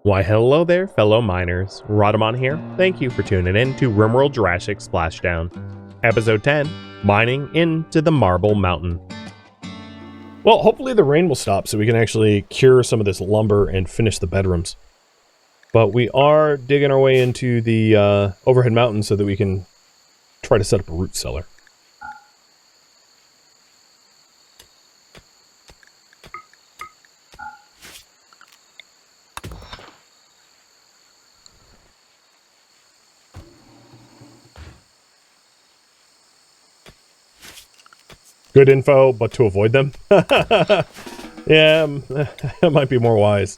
Why hello there, fellow miners. Rhadamant here. Thank you for tuning in to RimWorld Jurassic Splashdown. Episode 10, Mining into the Marble Mountain. Well, hopefully the rain will stop so we can actually cure some of this lumber and finish the bedrooms. But we are digging our way into the overhead mountain so that we can try to set up a root cellar. Good info, but to avoid them? Yeah, that might be more wise.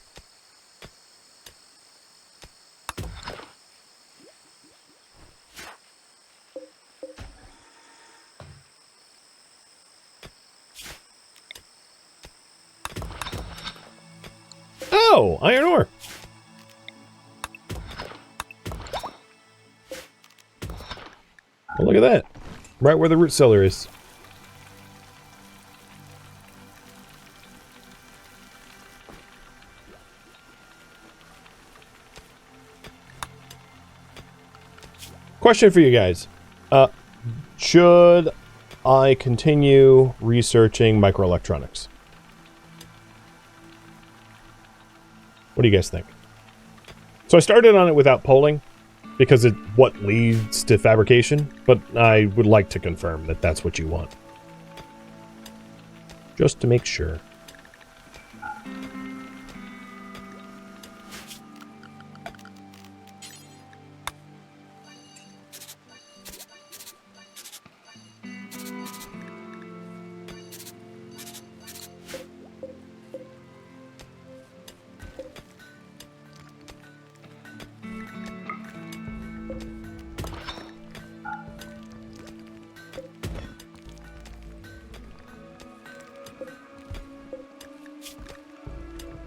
Oh, iron ore. Well, look at that. Right where the root cellar is. Question for you guys. Should I continue researching microelectronics? What do you guys think? So I started on it without polling, because it's what leads to fabrication, but I would like to confirm that that's what you want. Just to make sure.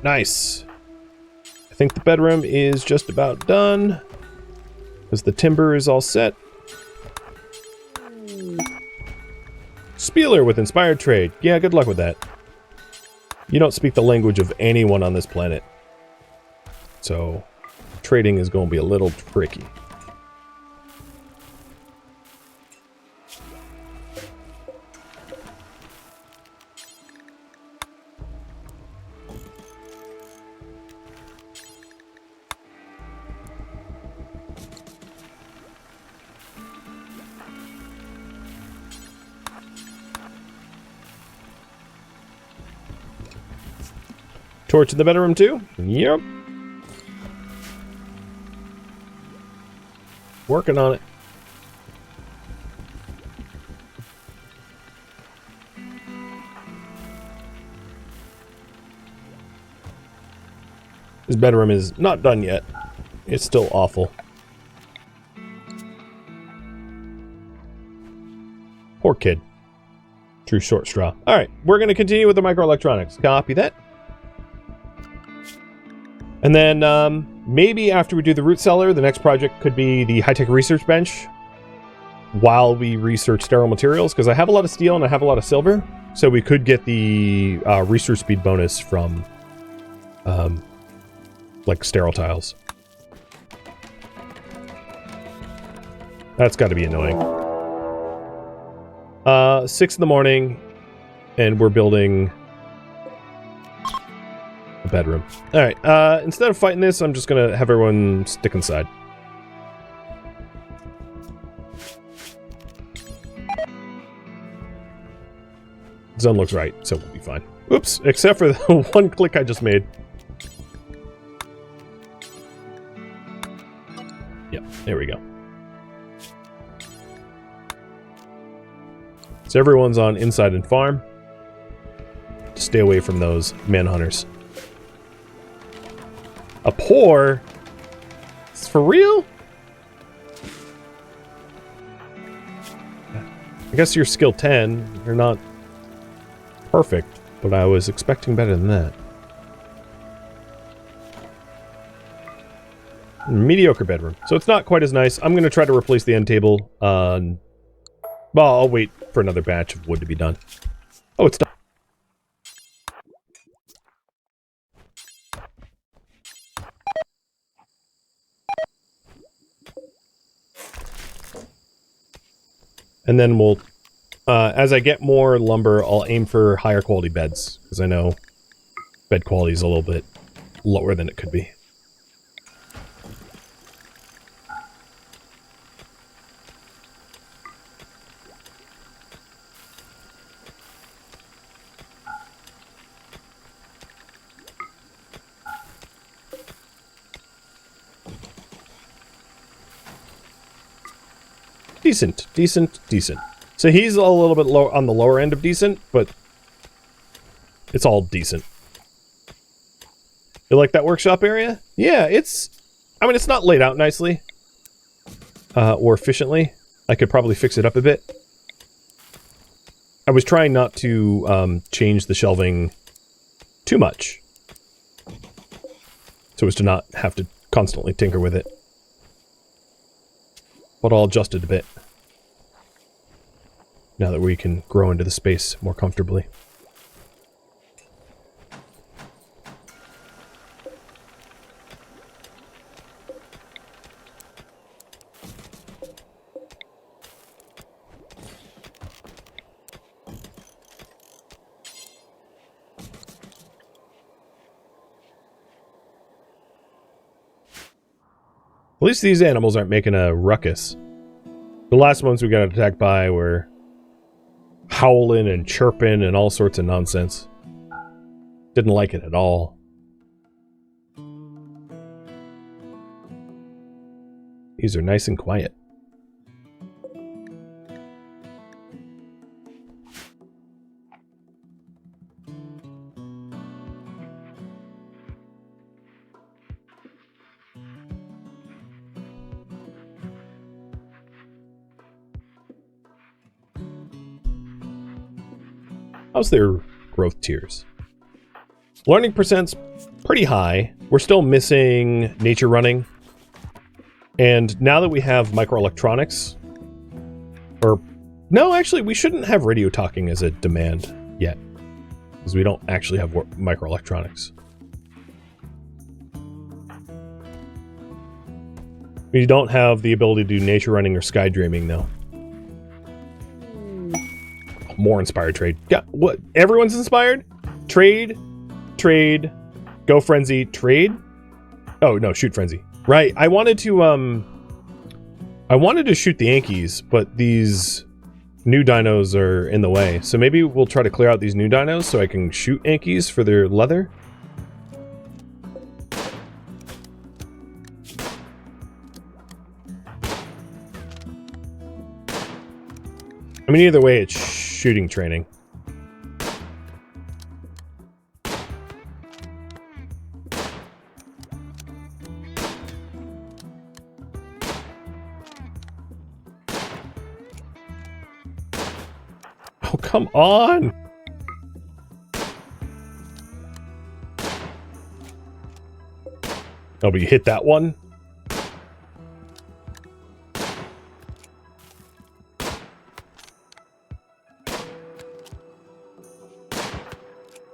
Nice. I think the bedroom is just about done, because the timber is all set. Spieler with inspired trade. Yeah, good luck with that. You don't speak the language of anyone on this planet, so trading is going to be a little tricky. Torch in the bedroom too? Yep. Working on it. This bedroom is not done yet. It's still awful. Poor kid. True short straw. Alright, we're going to continue with the microelectronics. Copy that. And then, maybe after we do the root cellar, the next project could be the high-tech research bench while we research sterile materials, because I have a lot of steel and I have a lot of silver, so we could get the research speed bonus from, like, sterile tiles. That's got to be annoying. 6 in the morning, and we're building a bedroom. Alright, instead of fighting this, I'm just gonna have everyone stick inside. Zone looks right, so we'll be fine. Oops, except for the one click I just made. Yep, there we go. So everyone's on inside and farm. Stay away from those manhunters. A pour? It's for real? I guess you're skill 10. You're not perfect, but I was expecting better than that. Mediocre bedroom. So it's not quite as nice. I'm going to try to replace the end table. Well, I'll wait for another batch of wood to be done. Oh, it's done. And then we'll, as I get more lumber, I'll aim for higher quality beds, because I know bed quality is a little bit lower than it could be. Decent, decent, decent. So he's a little bit low on the lower end of decent, but it's all decent. You like that workshop area? Yeah, I mean, it's not laid out nicely. Or efficiently. I could probably fix it up a bit. I was trying not to change the shelving too much, so as to not have to constantly tinker with it. But I'll adjust it a bit, now that we can grow into the space more comfortably. At least these animals aren't making a ruckus. The last ones we got attacked by were howling and chirping and all sorts of nonsense. Didn't like it at all. These are nice and quiet. How's their growth tiers? Learning percent's pretty high. We're still missing nature running. And now that we have microelectronics, or no, actually we shouldn't have radio talking as a demand yet, because we don't actually have microelectronics. We don't have the ability to do nature running or sky dreaming though. More inspired trade. Yeah, what? Everyone's inspired? Trade, trade, go frenzy, trade? Oh, no, shoot frenzy. Right, I wanted to shoot the Yankees, but these new dinos are in the way. So maybe we'll try to clear out these new dinos so I can shoot Yankees for their leather. I mean, either way, it's shooting training. Oh, come on! Oh, but you hit that one?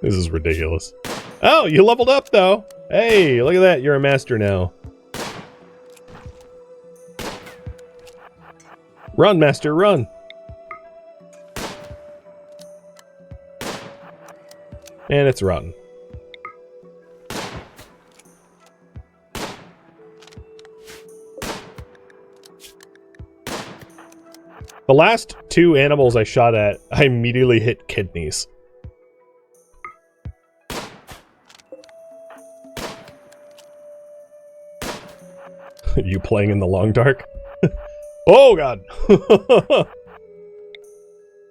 This is ridiculous. Oh, you leveled up, though. Hey, look at that. You're a master now. Run, master, run. And it's rotten. The last two animals I shot at, I immediately hit kidneys. You playing in the long dark? Oh god!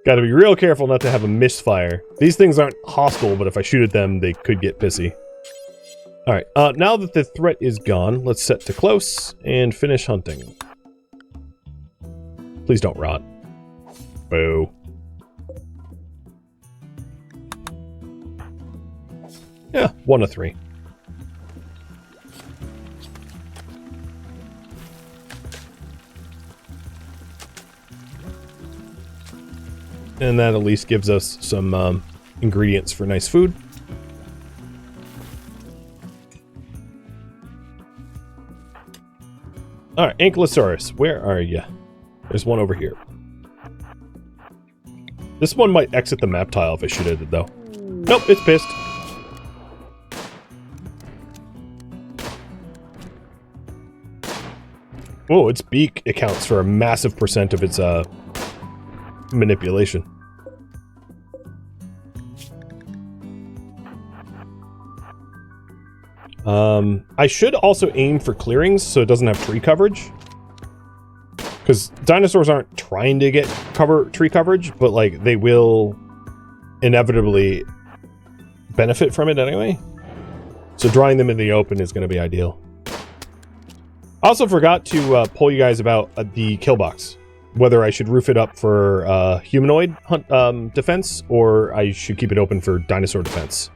Gotta be real careful not to have a misfire. These things aren't hostile, but if I shoot at them, they could get pissy. Alright, now that the threat is gone, let's set to close and finish hunting. Please don't rot. Boo. Yeah, 1 of 3. And that at least gives us some ingredients for nice food. Alright, Ankylosaurus, where are you? There's one over here. This one might exit the map tile if I shoot at it, though. Nope, it's pissed. Oh, its beak accounts for a massive percent of its manipulation. I should also aim for clearings so it doesn't have tree coverage. Because dinosaurs aren't trying to get tree coverage, but like they will inevitably benefit from it anyway. So drawing them in the open is going to be ideal. I also forgot to poll you guys about the kill box. Whether I should roof it up for humanoid defense, or I should keep it open for dinosaur defense.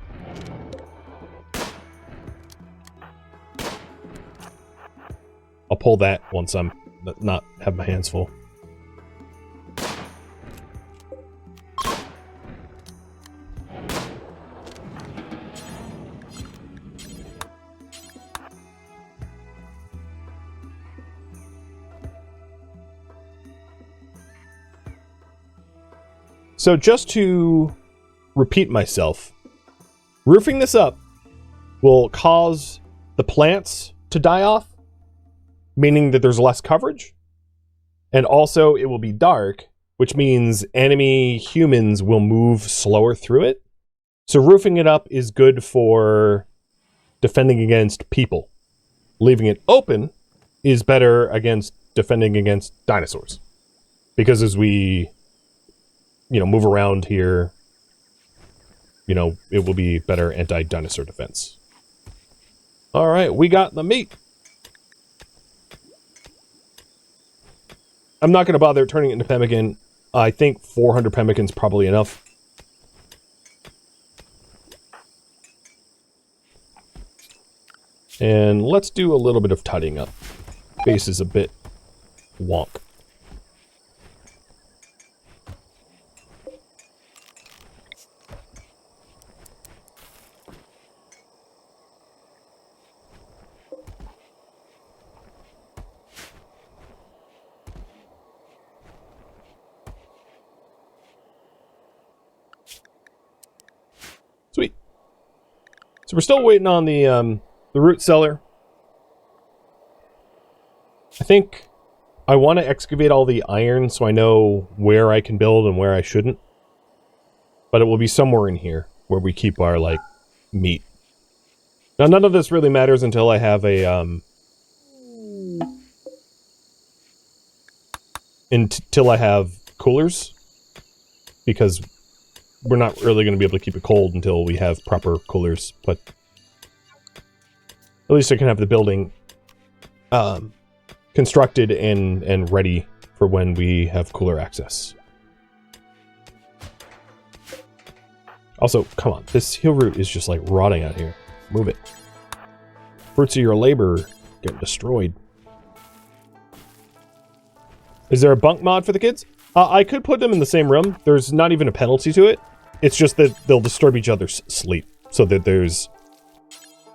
I'll pull that once I'm not have my hands full. So just to repeat myself, roofing this up will cause the plants to die off, meaning that there's less coverage, and also it will be dark, which means enemy humans will move slower through it. So roofing it up is good for defending against people. Leaving it open is better against defending against dinosaurs. Because as we, move around here, it will be better anti-dinosaur defense. All right, we got the meat. I'm not going to bother turning it into pemmican. I think 400 pemmican's probably enough. And let's do a little bit of tidying up. Base is a bit wonk. Sweet. So we're still waiting on the root cellar. I think I want to excavate all the iron so I know where I can build and where I shouldn't. But it will be somewhere in here where we keep our, meat. Now, none of this really matters until I have a, until I have coolers. Because we're not really going to be able to keep it cold until we have proper coolers, but at least I can have the building constructed and ready for when we have cooler access. Also, come on, this heel root is just rotting out here. Move it. Fruits of your labor getting destroyed. Is there a bunk mod for the kids? I could put them in the same room. There's not even a penalty to it. It's just that they'll disturb each other's sleep, so that there's,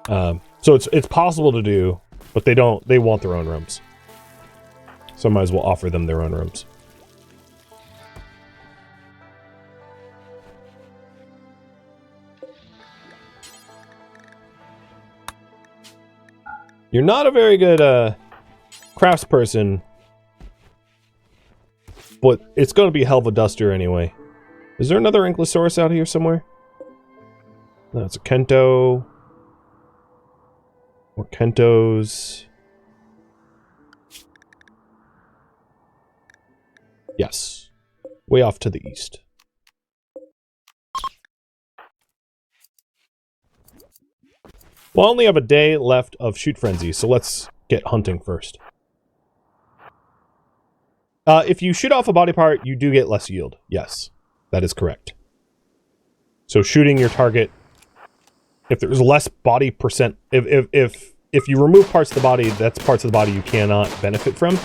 so it's possible to do, but they want their own rooms. So I might as well offer them their own rooms. You're not a very good, craftsperson, but it's gonna be a hell of a duster anyway. Is there another Ankylosaurus out here somewhere? No, it's a Kento. More Kentos. Yes. Way off to the east. Well, I only have a day left of Shoot Frenzy, so let's get hunting first. If you shoot off a body part, you do get less yield. Yes. That is correct. So shooting your target, if there's less body percent, if you remove parts of the body, that's parts of the body you cannot benefit from.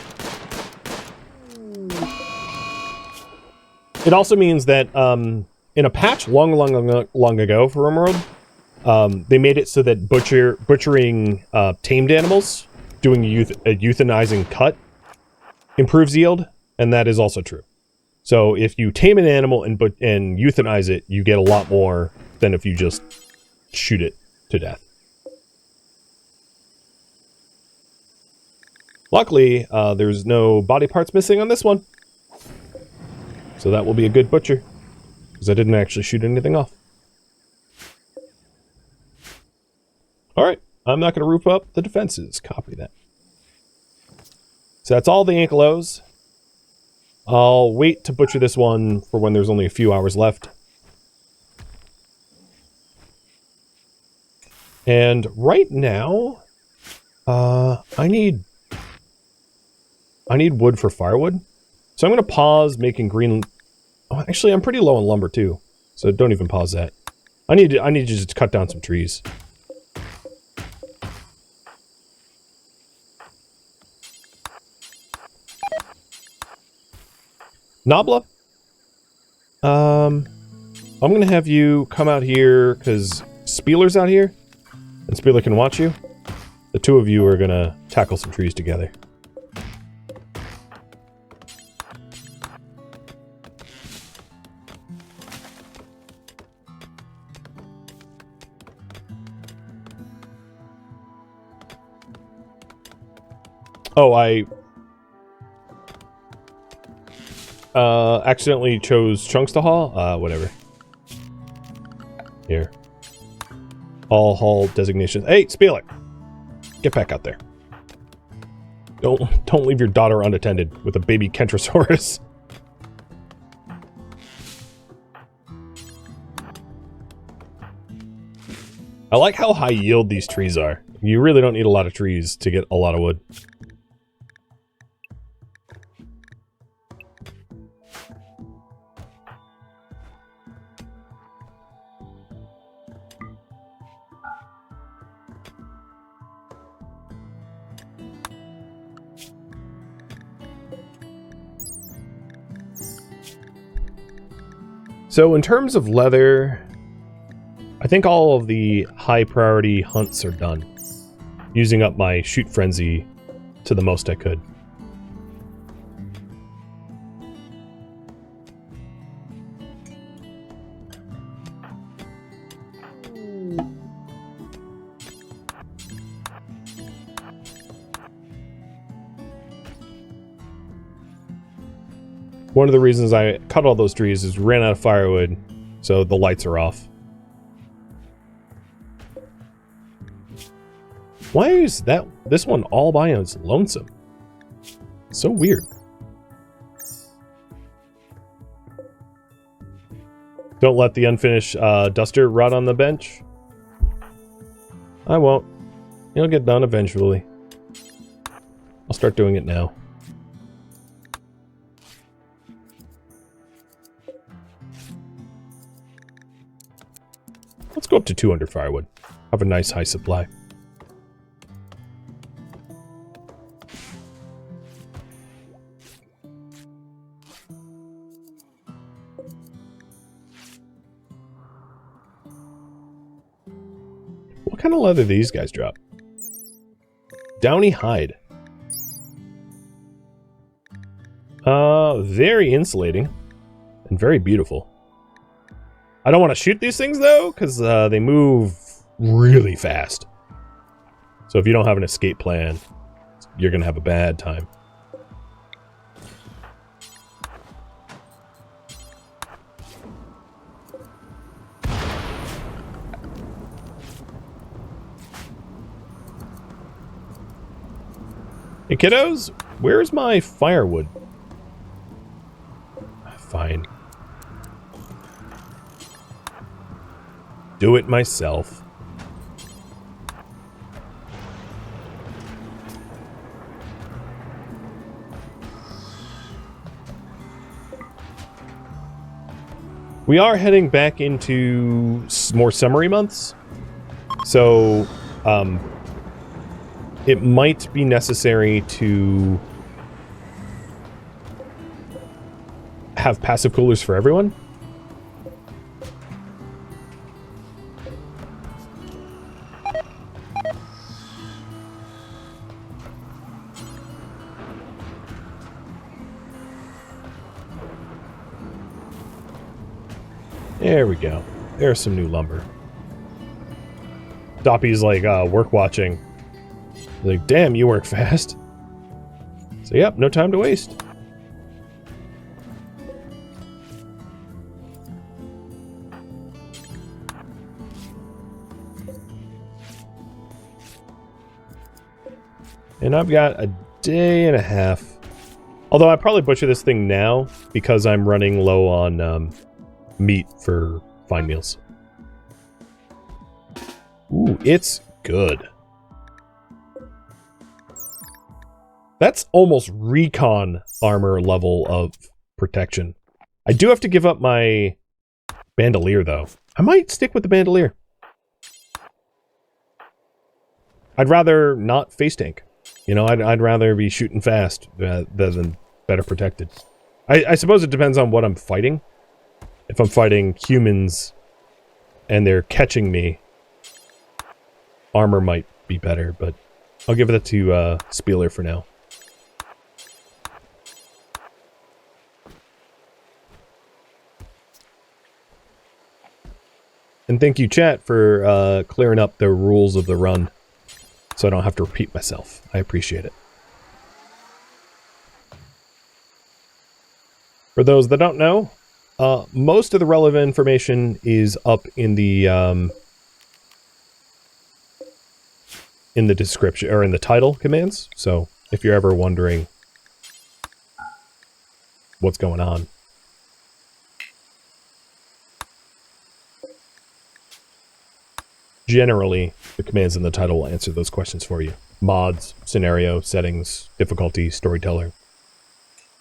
It also means that in a patch long ago for RimWorld, they made it so that butchering tamed animals, doing a euthanizing cut, improves yield, and that is also true. So if you tame an animal and euthanize it, you get a lot more than if you just shoot it to death. Luckily, there's no body parts missing on this one. So that will be a good butcher. Because I didn't actually shoot anything off. Alright, I'm not going to roof up the defenses. Copy that. So that's all the ankylos. I'll wait to butcher this one for when there's only a few hours left. And right now, I need wood for firewood. So I'm going to pause making green... Oh, actually, I'm pretty low on lumber too. So don't even pause that. I need to just cut down some trees. Nabla, I'm gonna have you come out here because Spieler's out here, and Spieler can watch you. The two of you are gonna tackle some trees together. Oh, I accidentally chose chunks to haul? Whatever. Here. All haul designations. Hey, Spieler! Get back out there. Don't leave your daughter unattended with a baby Kentrosaurus. I like how high yield these trees are. You really don't need a lot of trees to get a lot of wood. So in terms of leather, I think all of the high priority hunts are done. Using up my shoot frenzy to the most I could. One of the reasons I cut all those trees is ran out of firewood, so the lights are off. Why is this one all by its lonesome? So weird. Don't let the unfinished duster rot on the bench. I won't. It'll get done eventually. I'll start doing it now. Let's go up to 200 firewood. Have a nice high supply. What kind of leather do these guys drop? Downy hide. Very insulating. And very beautiful. I don't want to shoot these things, though, because they move really fast. So if you don't have an escape plan, you're going to have a bad time. Hey, kiddos, where's my firewood? Fine. Do it myself. We are heading back into more summery months, so it might be necessary to have passive coolers for everyone. There we go. There's some new lumber. Doppy's like, work watching. Like, damn, you work fast. So, yep, no time to waste. And I've got a day and a half. Although I probably butcher this thing now because I'm running low on meat for fine meals. Ooh, it's good. That's almost recon armor level of protection. I do have to give up my bandolier, though. I might stick with the bandolier. I'd rather not face tank. You know, I'd rather be shooting fast than better protected. I suppose it depends on what I'm fighting. If I'm fighting humans and they're catching me, armor might be better, but I'll give that to Spieler for now. And thank you, chat, for clearing up the rules of the run so I don't have to repeat myself. I appreciate it. For those that don't know, most of the relevant information is up in the description, or in the title commands. So if you're ever wondering what's going on. Generally, the commands in the title will answer those questions for you. Mods, scenario, settings, difficulty, storyteller,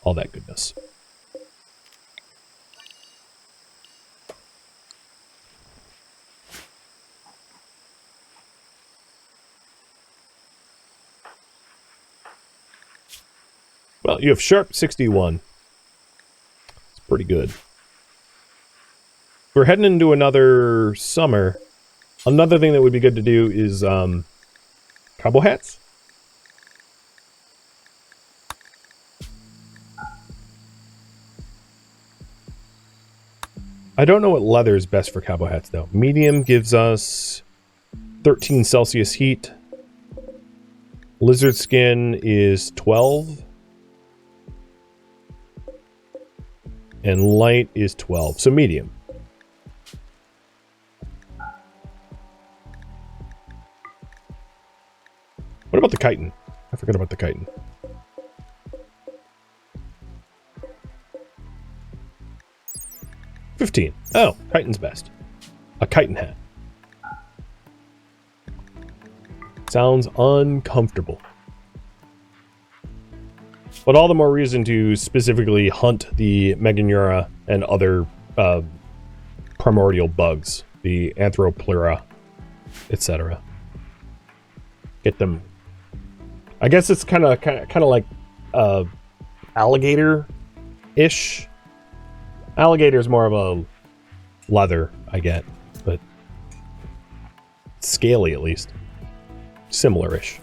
all that goodness. Well, you have sharp 61. It's pretty good. We're heading into another summer. Another thing that would be good to do is cowboy hats. I don't know what leather is best for cowboy hats, though. Medium gives us 13 Celsius heat. Lizard skin is 12. And light is 12, so medium. What about the chitin? I forgot about the chitin. $15. Oh, chitin's best. A chitin hat. Sounds uncomfortable. But all the more reason to specifically hunt the Meganeura and other primordial bugs, the Anthropleura, etc. Get them. I guess it's kind of like alligator-ish. Alligator's more of a leather, I get, but scaly at least, similar-ish.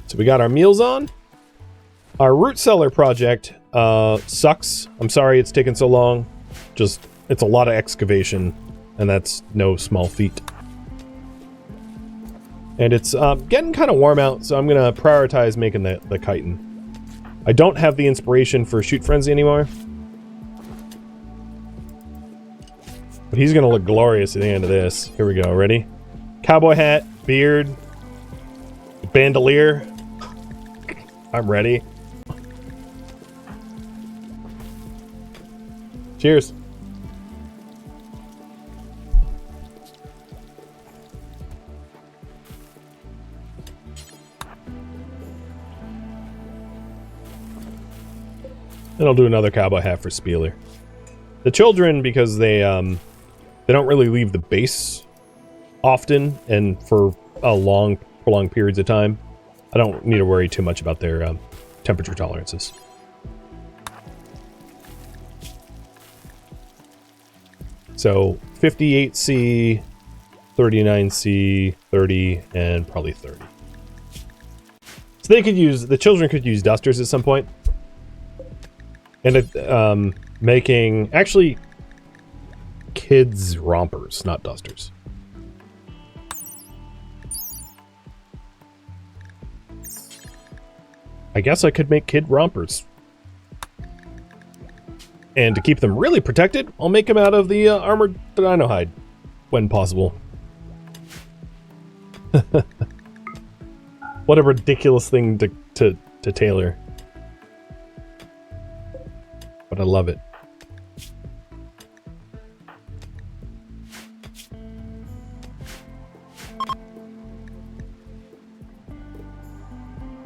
So we got our meals on. Our root cellar project sucks. I'm sorry it's taken so long. Just, it's a lot of excavation, and that's no small feat. And it's getting kind of warm out, so I'm going to prioritize making the chitin. I don't have the inspiration for Shoot Frenzy anymore. But he's going to look glorious at the end of this. Here we go, ready? Cowboy hat, beard, bandolier. I'm ready. Cheers. And I'll do another cowboy hat for Spieler. The children, because they don't really leave the base often and for prolonged periods of time, I don't need to worry too much about their temperature tolerances. So 58C, 39C, 30, and probably 30. So they could use, the children could use dusters at some point. And making, actually, kids rompers, not dusters. I guess I could make kid rompers. And to keep them really protected, I'll make them out of the armored dino hide, when possible. What a ridiculous thing to tailor. But I love it.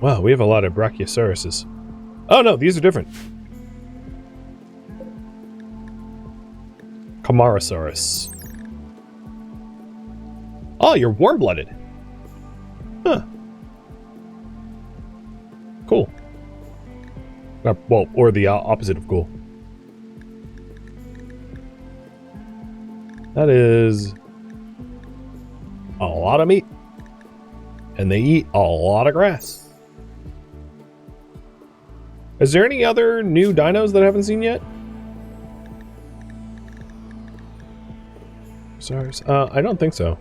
Wow, we have a lot of Brachiosauruses. Oh no, these are different. Camarasaurus. Oh, you're warm-blooded. Huh. Cool. Well, or the opposite of cool. That is a lot of meat. And they eat a lot of grass. Is there any other new dinos that I haven't seen yet? Sorry, I don't think so.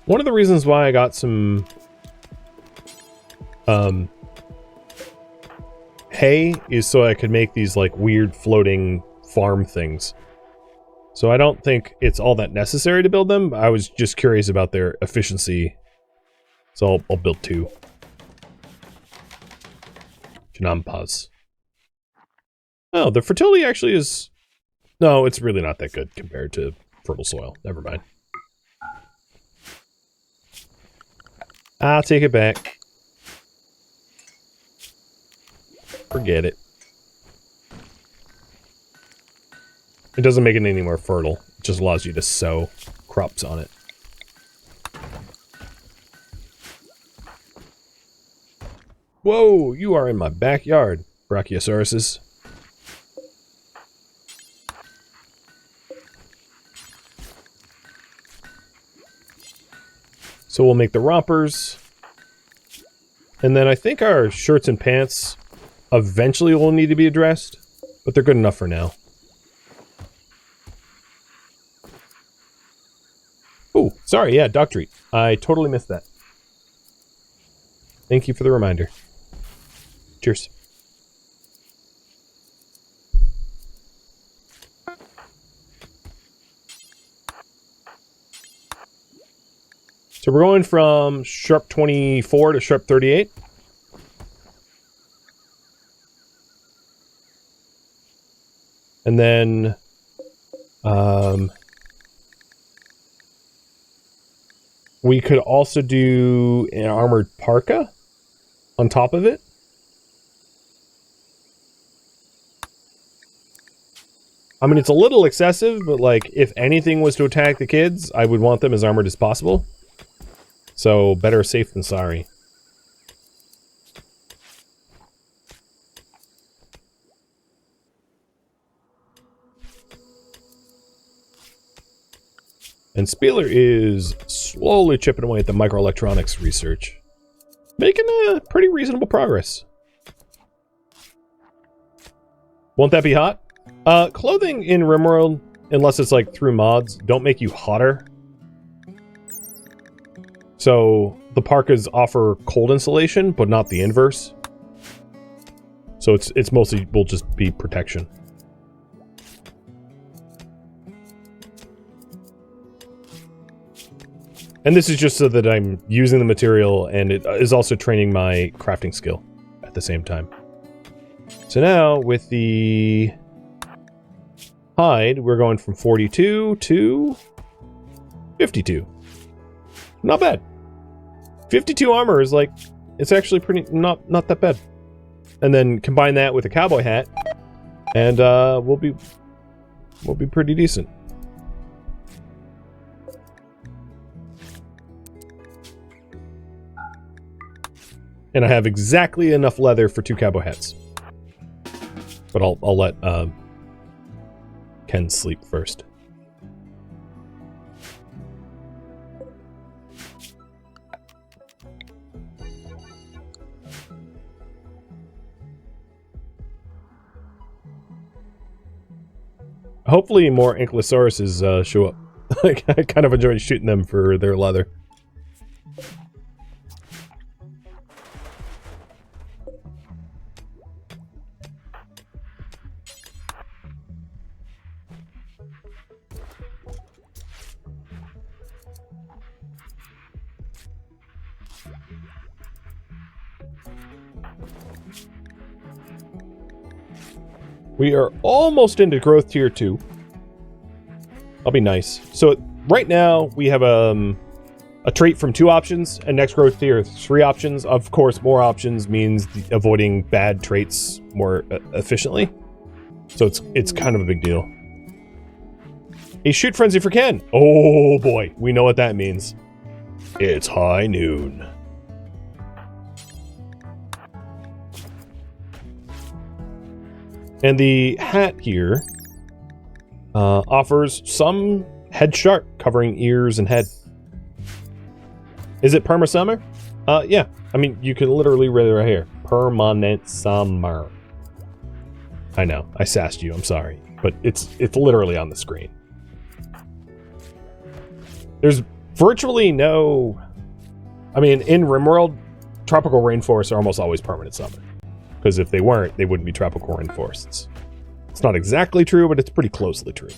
One of the reasons why I got some hay is so I could make these like weird floating farm things. So I don't think it's all that necessary to build them. I was just curious about their efficiency. So I'll build 2. Chinampas. Oh, the fertility actually is... No, it's really not that good compared to fertile soil. Never mind. I'll take it back. Forget it. It doesn't make it any more fertile. It just allows you to sow crops on it. Whoa, you are in my backyard, Brachiosauruses. So we'll make the rompers. And then I think our shirts and pants eventually will need to be addressed, but they're good enough for now. Oh, sorry, yeah, dog treat. I totally missed that. Thank you for the reminder. Cheers. So we're going from sharp 24 to sharp 38. And then we could also do an armored parka on top of it. I mean, it's a little excessive, but like if anything was to attack the kids, I would want them as armored as possible. So, better safe than sorry. And Spieler is slowly chipping away at the microelectronics research. Making a pretty reasonable progress. Won't that be hot? Clothing in RimWorld, unless it's like through mods, don't make you hotter. So the parkas offer cold insulation, but not the inverse. So it's mostly will just be protection. And this is just so that I'm using the material and it is also training my crafting skill at the same time. So now with the hide, we're going from 42 to 52. Not bad. 52 armor is like, it's actually pretty, not that bad. And then combine that with a cowboy hat, and we'll be pretty decent. And I have exactly enough leather for 2 cowboy hats. But I'll let Ken sleep first. Hopefully more Ankylosauruses show up. I kind of enjoyed shooting them for their leather. We are almost into growth tier 2. That'll be nice. So right now we have a trait from 2 options, and next growth tier 3 options. Of course, more options means avoiding bad traits more efficiently. So it's kind of a big deal. A shoot frenzy for Ken. Oh boy, we know what that means. It's high noon. And the hat here offers some head sharp covering ears and head. Is it perma summer? Yeah. I mean, you can literally read it right here. Permanent summer. I know. I sassed you. I'm sorry. But it's literally on the screen. There's virtually no... I mean, in RimWorld, tropical rainforests are almost always permanent summer. Because if they weren't, they wouldn't be tropical rainforests. It's not exactly true, but it's pretty closely true.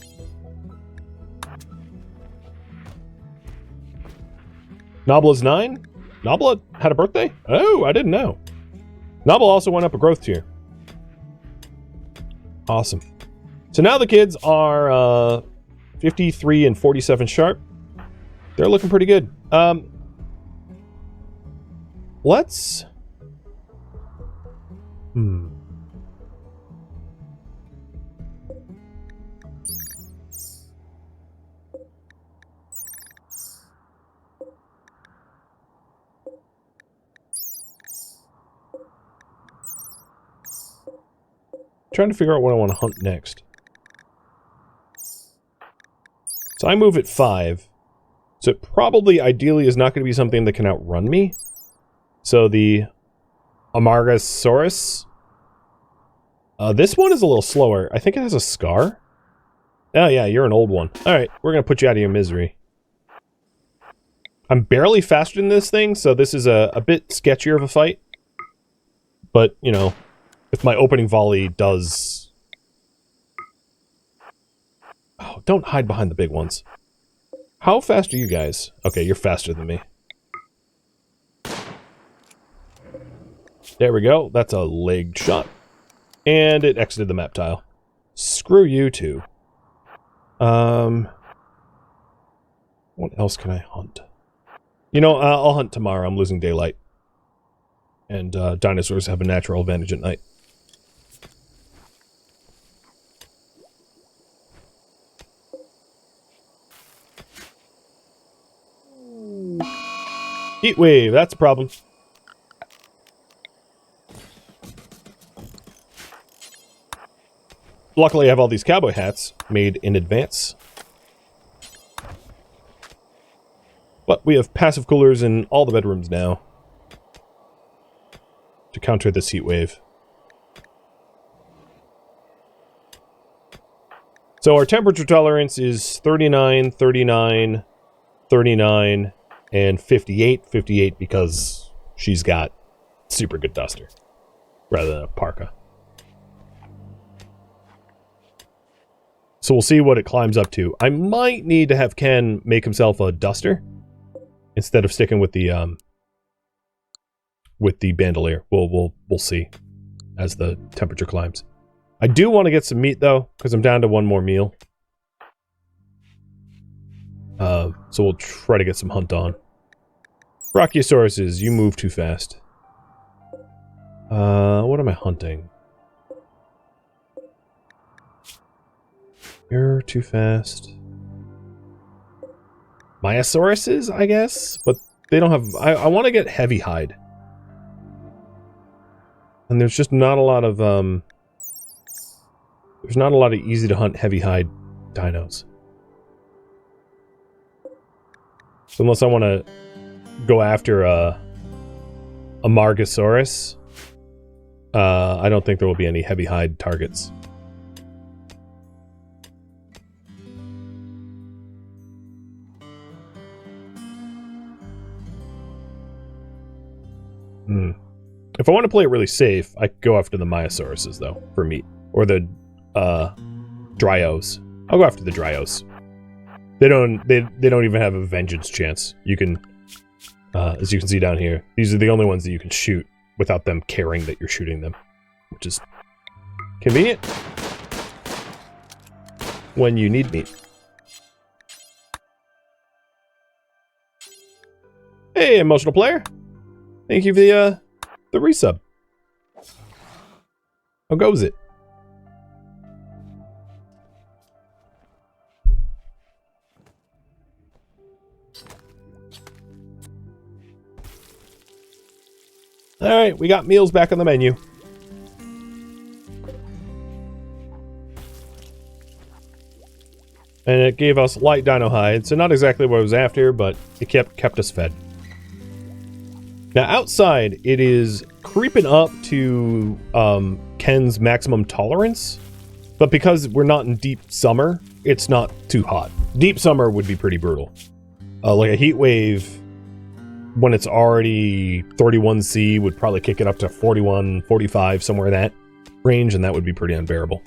Nobla's 9? Nobla had a birthday? Oh, I didn't know. Nobla also went up a growth tier. Awesome. So now the kids are 53 and 47 sharp. They're looking pretty good. Let's... Trying to figure out what I want to hunt next. So I move at 5. So it probably, ideally, is not going to be something that can outrun me. So the Amargasaurus. This one is a little slower. I think it has a scar. Oh yeah, you're an old one. Alright, we're going to put you out of your misery. I'm barely faster than this thing, so this is a bit sketchier of a fight. But, you know, if my opening volley does... Oh, don't hide behind the big ones. How fast are you guys? Okay, you're faster than me. There we go. That's a leg shot. And it exited the map tile. Screw you two. What else can I hunt? You know, I'll hunt tomorrow. I'm losing daylight. And dinosaurs have a natural advantage at night. Heat wave, that's a problem. Luckily, I have all these cowboy hats made in advance. But we have passive coolers in all the bedrooms now to counter this heat wave. So our temperature tolerance is 39, 39, 39, and 58. 58 because she's got super good duster rather than a parka. So we'll see what it climbs up to. I might need to have Ken make himself a duster instead of sticking with the bandolier. We'll see as the temperature climbs. I do want to get some meat though, because I'm down to one more meal. So we'll try to get some hunt on. Brachiosauruses, you move too fast. What am I hunting? You're too fast. Myosauruses, I guess? But they don't have... I want to get heavy hide. And there's just not a lot of, there's not a lot of easy to hunt heavy hide dinos. So unless I want to go after a Brachiosaurus, I don't think there will be any heavy hide targets. If I want to play it really safe, I could go after the Miosauruses, though, for meat. Or the, Dryos. I'll go after the Dryos. They don't even have a vengeance chance. You can, as you can see down here, these are the only ones that you can shoot without them caring that you're shooting them. Which is convenient when you need meat. Hey, emotional player! Thank you for the resub. How goes it? Alright, we got meals back on the menu. And it gave us light dino hide, so not exactly what I was after, but it kept us fed. Now outside, it is creeping up to Ken's maximum tolerance, but because we're not in deep summer, it's not too hot. Deep summer would be pretty brutal. Like a heat wave, when it's already 31°C, would probably kick it up to 41, 45, somewhere in that range, and that would be pretty unbearable.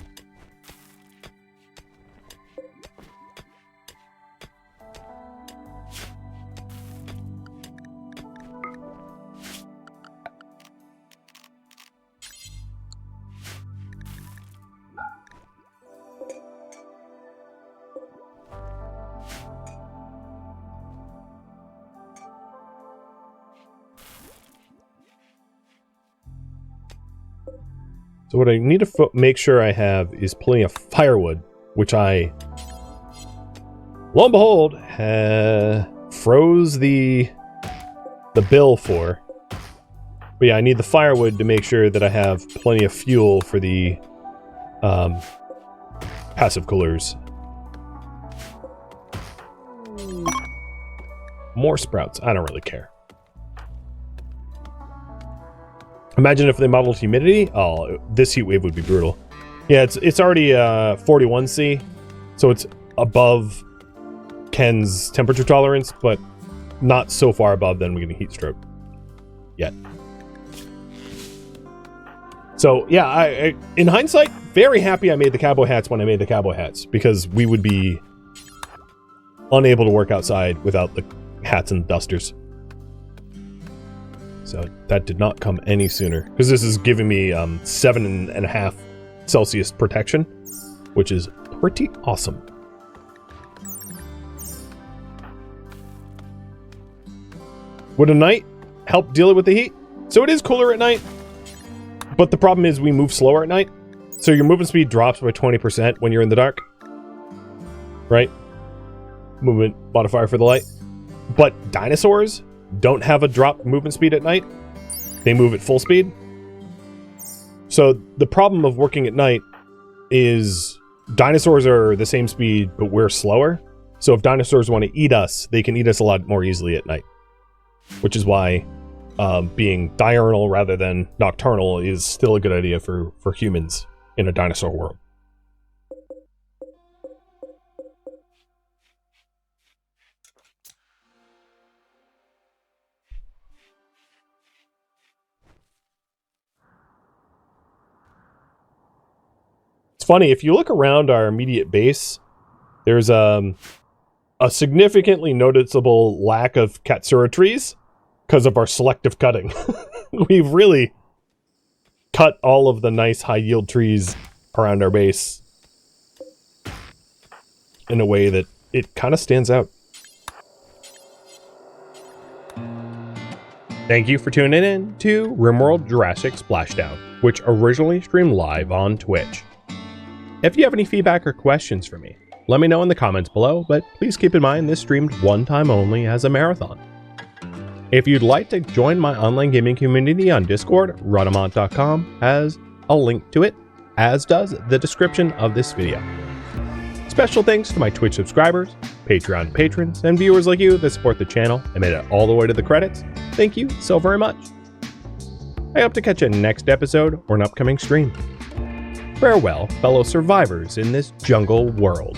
So what I need to make sure I have is plenty of firewood, which I, lo and behold, froze the bill for. But yeah, I need the firewood to make sure that I have plenty of fuel for the passive coolers. More sprouts. I don't really care. Imagine if they modeled humidity. Oh, this heat wave would be brutal. Yeah, it's already 41°C, so it's above Ken's temperature tolerance, but not so far above then we're getting heat stroke yet. So yeah, I in hindsight, very happy I made the cowboy hats when I made the cowboy hats, because we would be unable to work outside without the hats and dusters. So that did not come any sooner, because this is giving me 7.5 Celsius protection, which is pretty awesome. Would a night help deal with the heat? So it is cooler at night, but the problem is we move slower at night. So your movement speed drops by 20% when you're in the dark. Right? Movement modifier for the light. But dinosaurs don't have a drop movement speed at night. They move at full speed. So the problem of working at night is dinosaurs are the same speed, but we're slower. So if dinosaurs want to eat us, they can eat us a lot more easily at night. Which is why being diurnal rather than nocturnal is still a good idea for humans in a dinosaur world. It's funny, if you look around our immediate base, there's a significantly noticeable lack of Katsura trees because of our selective cutting. We've really cut all of the nice high-yield trees around our base in a way that it kind of stands out. Thank you for tuning in to RimWorld Jurassic Splashdown, which originally streamed live on Twitch. If you have any feedback or questions for me, let me know in the comments below, but please keep in mind this streamed one time only as a marathon. If you'd like to join my online gaming community on Discord, Rhadamant.com has a link to it, as does the description of this video. Special thanks to my Twitch subscribers, Patreon patrons, and viewers like you that support the channel and made it all the way to the credits. Thank you so very much. I hope to catch you next episode or an upcoming stream. Farewell, fellow survivors in this jungle world.